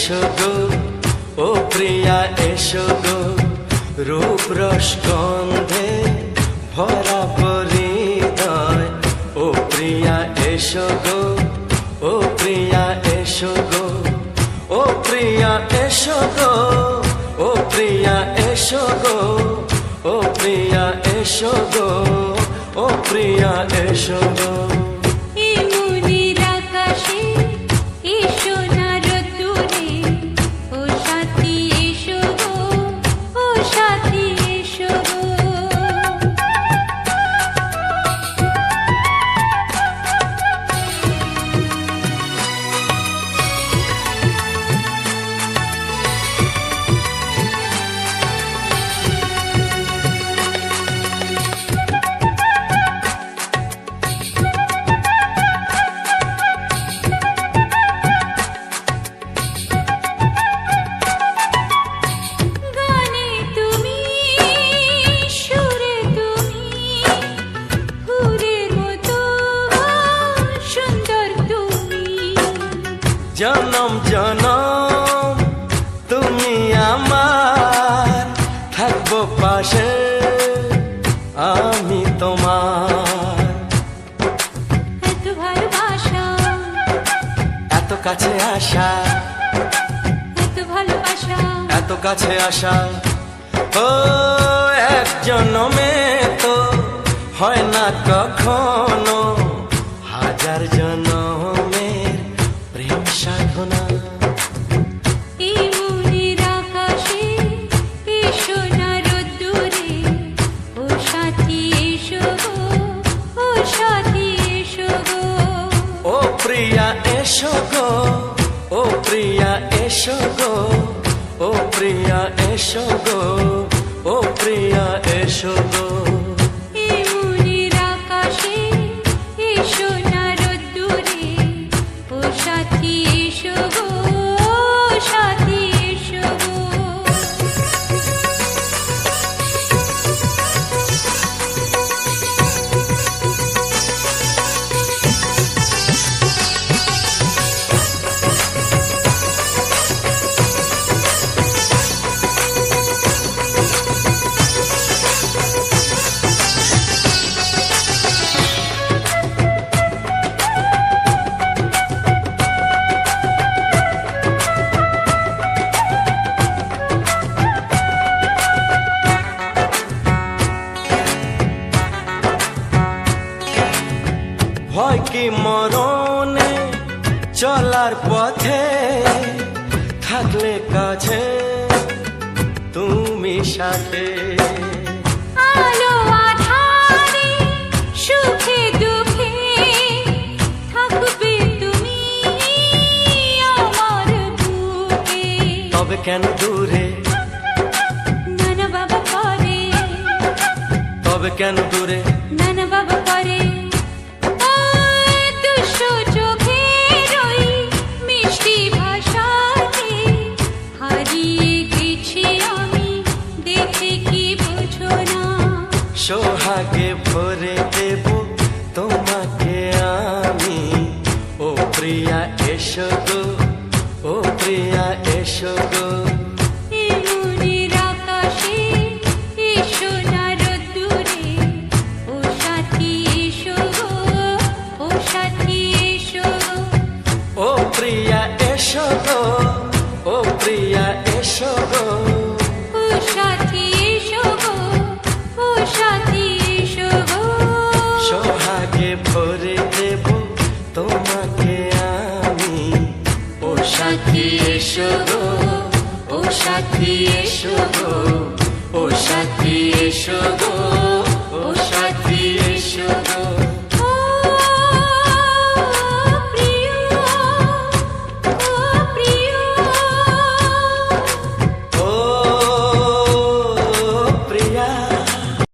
এসো গো ও প্রিয়া এসো গো, রূপ রস গন্ধে ভরা হৃদয়। ও প্রিয়া এসো গো, ও প্রিয়া এসো গো, ও প্রিয়া এসো গো, ও প্রিয়া এসো গো, ও প্রিয়া এসো গো, ও প্রিয়া এসো গো। জনম জনম তুমি আমার, থাকবো পাশে আমি তোমার। এত ভালোবাসা, এত কাছে আসা, এত ভালোবাসা, এত কাছে আসা। ও এক জনমে তো হয় না কখনো, হাজার জনমের প্রেম সাধনা। এই মনের আকাশে এসো না রোদ্দুরে, ও সাথী এসো গো, ও সাথী এসো গো। ও প্রিয়া এসো গো, ও প্রিয়া এসো গো, ও প্রিয়া এসো গো, ও প্রিয়া এসো গো। এই মনের আকাশে এসো না রোদ্দুরে, ও সাথী এসো গো, ও সাথী এসো গো। ভয় কি মরণে চলার পথে, থাকলে কাছে তুমি সাথে। আলো আঁধারে সুখে দুঃখে থাকবে তুমি আমার বুকে। তবে কেন দূরে, নানা বাবা করে, তবে কেন দূরে, নানা বাবা করে। ওই দুষ্টু চোখের ওই মিষ্টি ভাষাতে হারিয়ে গেছি আমি, দেখে কি বোঝো না। সোহাগে ভরে দেব তোমাকে আমি। ও প্রিয়া এসো গো, ও প্রিয়া এসো গো। এই মনের আকাশে এসো না রোদ্দুরে, ও সাথী এসো গো, ও সাথী এসো গো। ও প্রিয়া এসো গো, ও প্রিয়া এসো গো। ও সাথী এসো গো, ও সাথী এসো গো। সোহাগে ভরে দেব তোমাকে আমি। ও সাথী এসো গো, ও সাথী এসো গো, ও সাথী এসো গো।